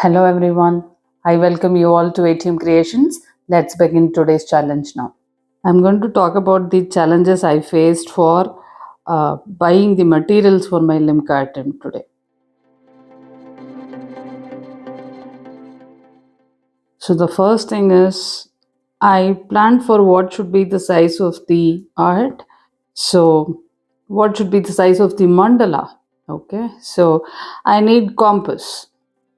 Hello everyone. I welcome you all to ATM Creations. Let's begin today's challenge now. I'm going to talk about the challenges I faced for buying the materials for my Limca attempt today. So the first thing is I planned for what should be the size of the art. So what should be the size of the mandala? Okay. So I need compass.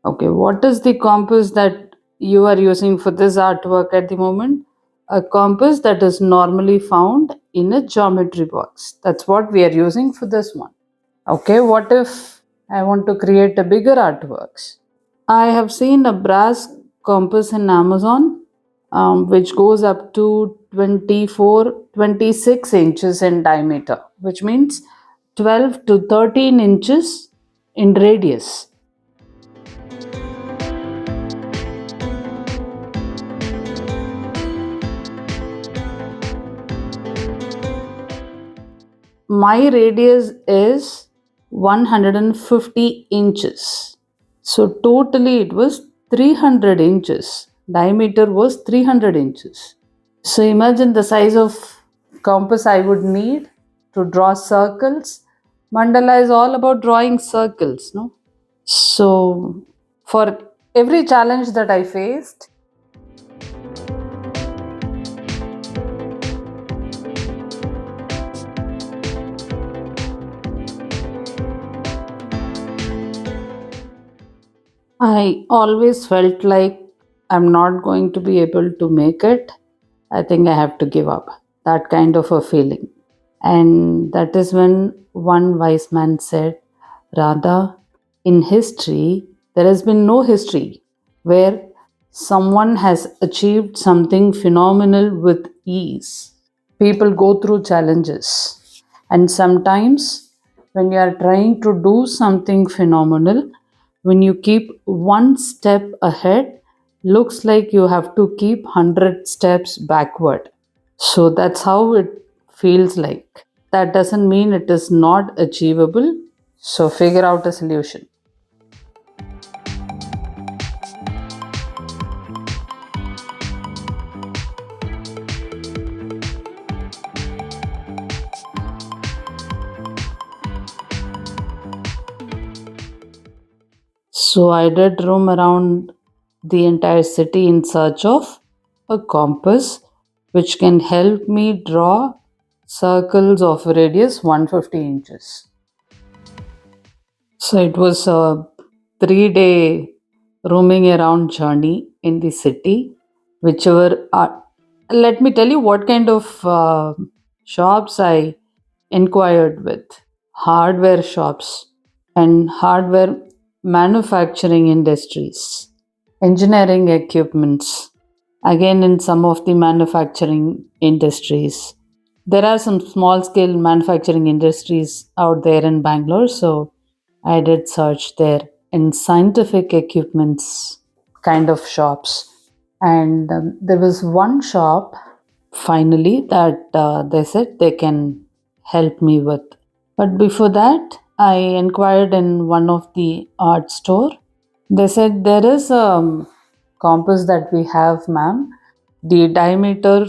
Okay, what is the compass that you are using for this artwork at the moment? A compass that is normally found in a geometry box. That's what we are using for this one. Okay, what if I want to create a bigger artworks? I have seen a brass compass in Amazon, which goes up to 26 inches in diameter, which means 12 to 13 inches in radius. My radius is 150 inches. So totally it was 300 inches. Diameter was 300 inches. So imagine the size of compass I would need to draw circles. Mandala is all about drawing circles, no? So for every challenge that I faced, I always felt like I'm not going to be able to make it. I think I have to give up. That kind of a feeling. And that is when one wise man said, Radha, in history, there has been no history where someone has achieved something phenomenal with ease. People go through challenges, and sometimes when you are trying to do something phenomenal, when you keep one step ahead, looks like you have to keep 100 steps backward. So that's how it feels like. That doesn't mean it is not achievable. So figure out a solution. So I did roam around the entire city in search of a compass which can help me draw circles of radius 150 inches. So it was a 3 day roaming around journey in the city, whichever. Let me tell you what kind of shops I inquired with. Hardware shops and hardware manufacturing industries, engineering equipments, again in some of the manufacturing industries. There are some small scale manufacturing industries out there in Bangalore, so I did search there in scientific equipments kind of shops. And there was one shop finally that they said they can help me with. But before that, I inquired in one of the art store. They said there is a compass that we have, ma'am. The diameter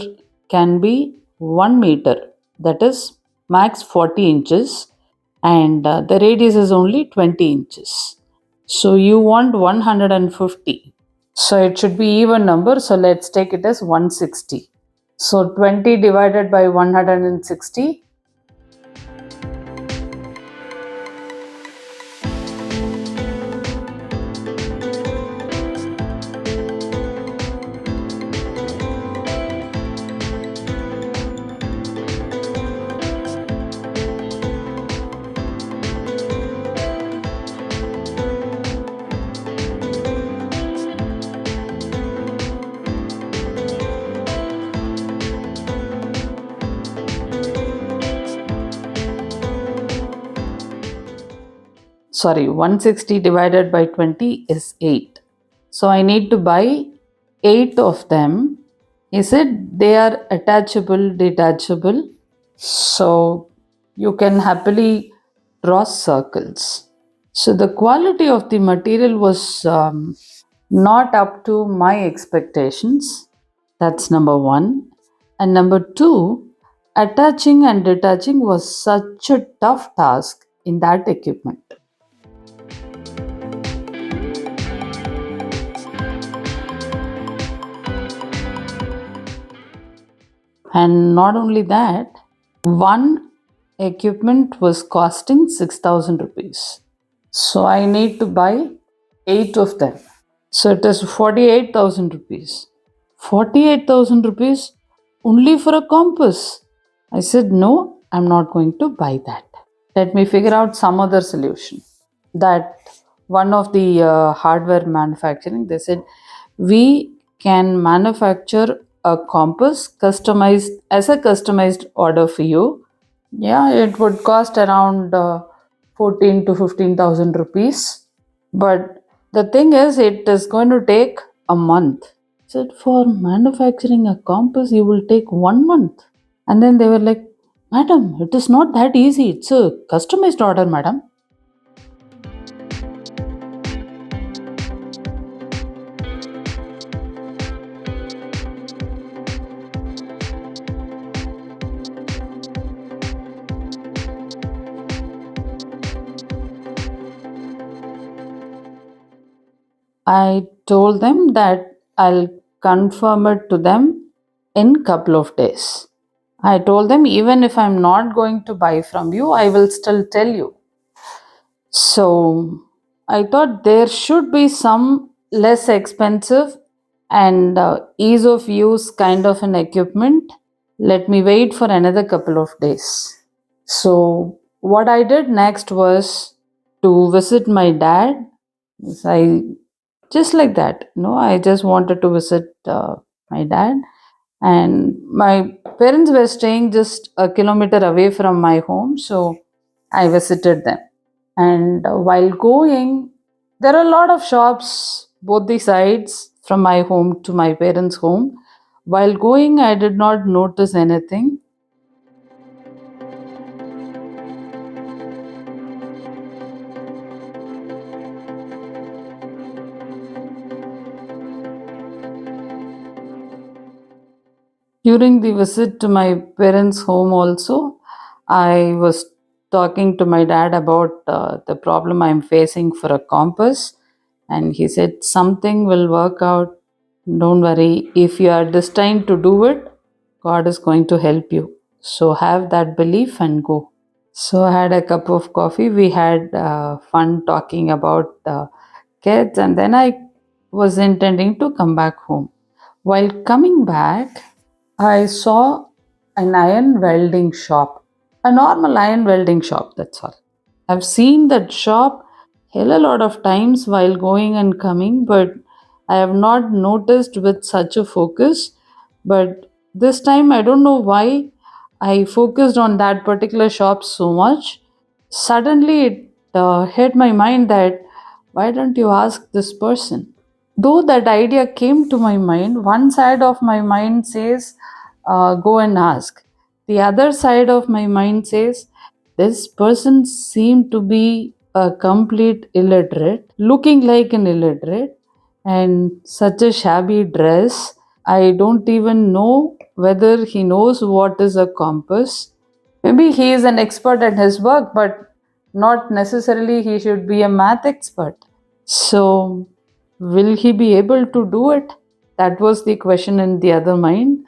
can be 1 meter, that is max 40 inches, and the radius is only 20 inches. So you want 150. So it should be even number. So let's take it as 160. So 20 divided by 160. Sorry, 160 divided by 20 is 8. So I need to buy 8 of them. He said they are attachable, detachable. So you can happily draw circles. So the quality of the material was not up to my expectations. That's number one. And number two, attaching and detaching was such a tough task in that equipment. And not only that, one equipment was costing 6,000 rupees. So I need to buy 8 of them. So it is 48,000 rupees. 48,000 rupees only for a compass. I said, no, I'm not going to buy that. Let me figure out some other solution. That one of the hardware manufacturing, they said, we can manufacture a compass customized as a customized order for you. Yeah, it would cost around 14 to 15,000 rupees. But the thing is, it is going to take a month. I said, for manufacturing a compass, you will take 1 month. And then they were like, Madam, it is not that easy. It's a customized order, madam. I told them that I'll confirm it to them in couple of days. I told them even if I'm not going to buy from you, I will still tell you. So I thought there should be some less expensive and ease of use kind of an equipment. Let me wait for another couple of days. So what I did next was to visit my dad. I just like that, I just wanted to visit my dad, and my parents were staying just a kilometer away from my home, so I visited them. And while going, there are a lot of shops both the sides from my home to my parents' home. While going, I did not notice anything. During the visit to my parents' home, also, I was talking to my dad about the problem I'm facing for a compass, and he said, something will work out. Don't worry. If you are destined to do it, God is going to help you. So have that belief and go. So I had a cup of coffee. We had fun talking about kids, and then I was intending to come back home. While coming back, I saw an iron welding shop, a normal iron welding shop. That's all. I've seen that shop hell a lot of times while going and coming, but I have not noticed with such a focus. But this time, I don't know why I focused on that particular shop so much. Suddenly, it hit my mind that why don't you ask this person? Though that idea came to my mind, one side of my mind says, go and ask. The other side of my mind says, this person seemed to be a complete illiterate, looking like an illiterate, and such a shabby dress. I don't even know whether he knows what is a compass. Maybe he is an expert at his work, but not necessarily he should be a math expert. So, will he be able to do it? That was the question in the other mind.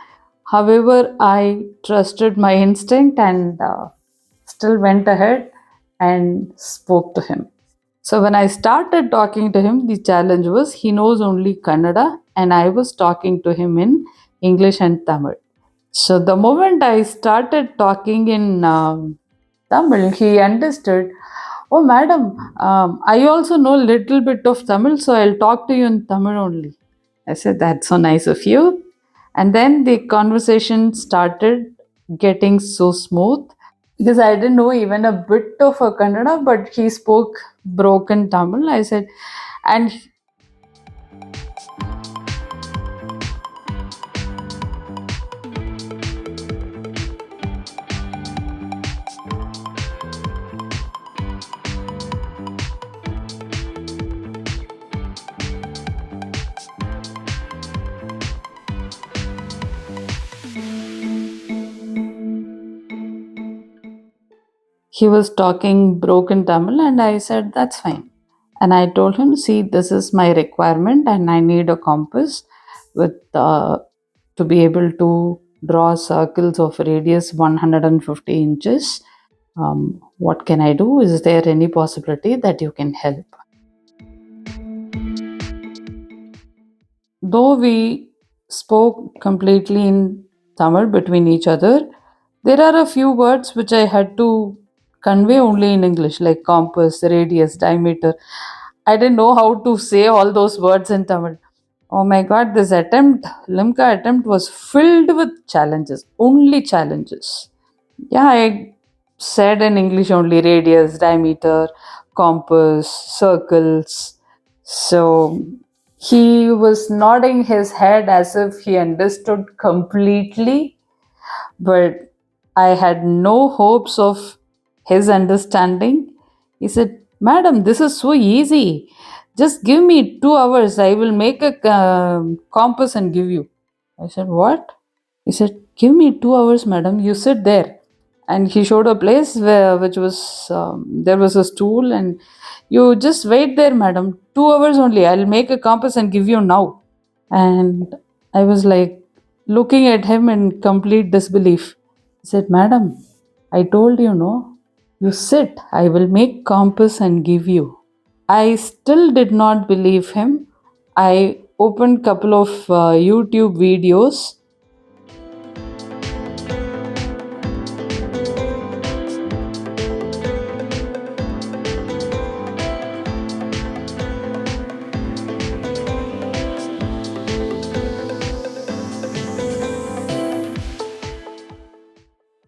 However, I trusted my instinct and still went ahead and spoke to him. So, when I started talking to him, the challenge was he knows only Kannada, and I was talking to him in English and Tamil. So, the moment I started talking in Tamil, he understood. Oh, madam, I also know little bit of Tamil, so I'll talk to you in Tamil only. I said, that's so nice of you. And then the conversation started getting so smooth because I didn't know even a bit of a Kannada, but he spoke broken Tamil. I said, and He was talking broken Tamil, and I said, that's fine. And I told him, see, this is my requirement, and I need a compass with to be able to draw circles of radius 150 inches. What can I do? Is there any possibility that you can help? Though we spoke completely in Tamil between each other, there are a few words which I had to convey only in English, like compass, radius, diameter. I didn't know how to say all those words in Tamil. Oh my god, this attempt, Limca attempt was filled with challenges, only challenges. Yeah, I said in English only radius, diameter, compass, circles. So he was nodding his head as if he understood completely, but I had no hopes of his understanding. He said, Madam, this is so easy. Just give me 2 hours. I will make a compass and give you. I said, what? He said, give me 2 hours, madam. You sit there. And he showed a place where, which was, there was a stool, and you just wait there, madam. 2 hours only. I'll make a compass and give you now. And I was like looking at him in complete disbelief. He said, madam, I told you no. You sit. I will make compass and give you. I still did not believe him. I opened couple of YouTube videos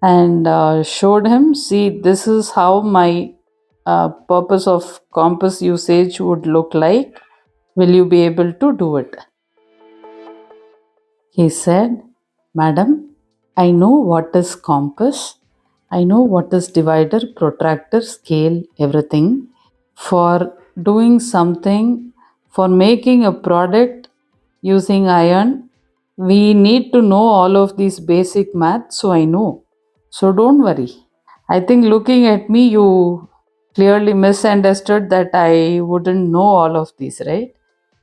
and showed him, see, this is how my purpose of compass usage would look like. Will you be able to do it? He said, Madam, I know what is compass. I know what is divider, protractor, scale, everything. For doing something, for making a product using iron, we need to know all of these basic math, so I know. So don't worry. I think looking at me, you clearly misunderstood that I wouldn't know all of these, right?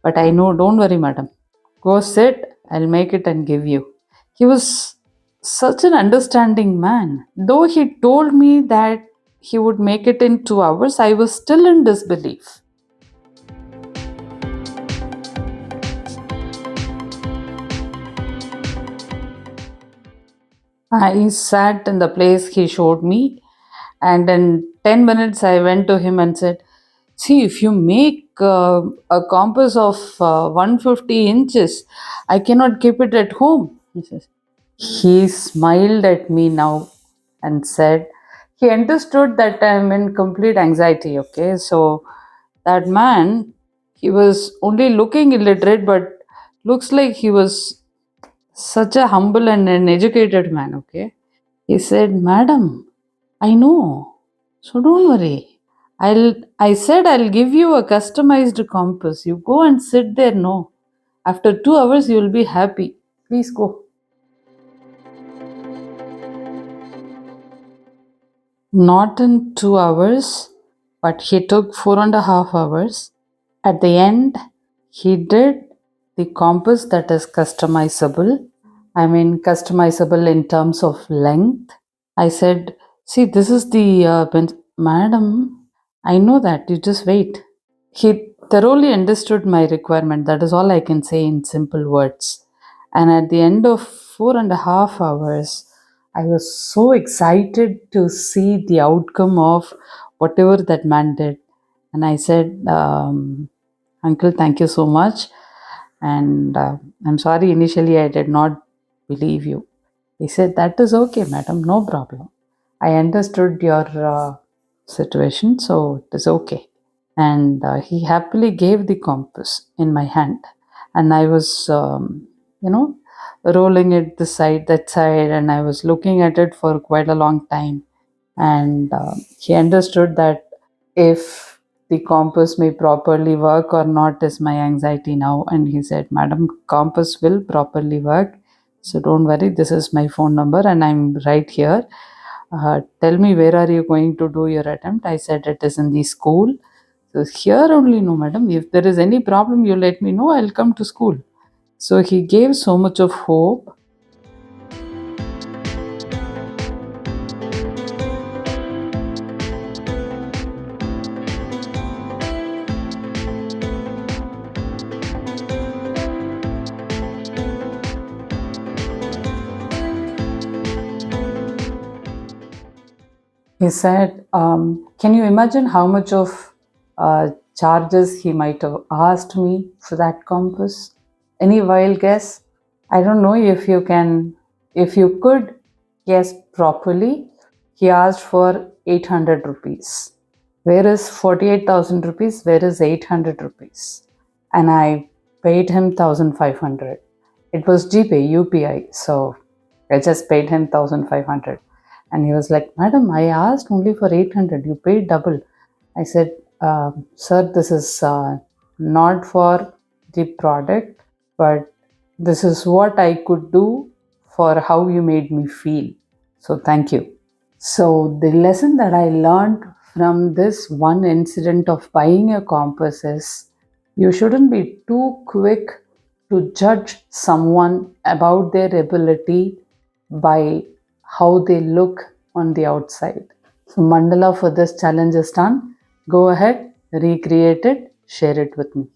But I know, don't worry, madam. Go sit, I'll make it and give you. He was such an understanding man. Though he told me that he would make it in 2 hours, I was still in disbelief. I sat in the place he showed me, and in 10 minutes, I went to him and said, see, if you make a compass of 150 inches, I cannot keep it at home. He says, he smiled at me now and said, he understood that I'm in complete anxiety. Okay, so that man, he was only looking illiterate, but looks like he was such a humble and an educated man. Okay, he said, Madam, I know, so don't worry. I said I'll give you a customized compass. You go and sit there. No, after 2 hours you will be happy. Please go. Not in 2 hours, but he took 4.5 hours. At the end, he did the compass that is customizable. I mean, customizable in terms of length. I said, see, this is the madam. I know that. You just wait. He thoroughly understood my requirement. That is all I can say in simple words. And at the end of 4.5 hours, I was so excited to see the outcome of whatever that man did. And I said, Uncle, thank you so much. And I'm sorry, initially I did not believe you. He said, that is okay, madam, no problem. I understood your situation, so it is okay. And he happily gave the compass in my hand. And I was, you know, rolling it this side, that side, and I was looking at it for quite a long time. And he understood that if the compass may properly work or not is my anxiety now. And he said, Madam, compass will properly work. So don't worry, this is my phone number and I'm right here. Tell me, where are you going to do your attempt? I said, it is in the school. So, here only, no, madam. If there is any problem, you let me know. I'll come to school. So, he gave so much of hope. He said, can you imagine how much of charges he might have asked me for that compass? Any wild guess? I don't know if you could guess properly. He asked for 800 rupees. Where is 48,000 rupees? Where is 800 rupees? And I paid him 1,500. It was GPay, UPI. So I just paid him 1,500. And he was like, Madam, I asked only for 800. You paid double. I said, Sir, this is not for the product, but this is what I could do for how you made me feel. So thank you. So, the lesson that I learned from this one incident of buying a compass is you shouldn't be too quick to judge someone about their ability by how they look on the outside. So, mandala for this challenge is done. Go ahead, recreate it, share it with me.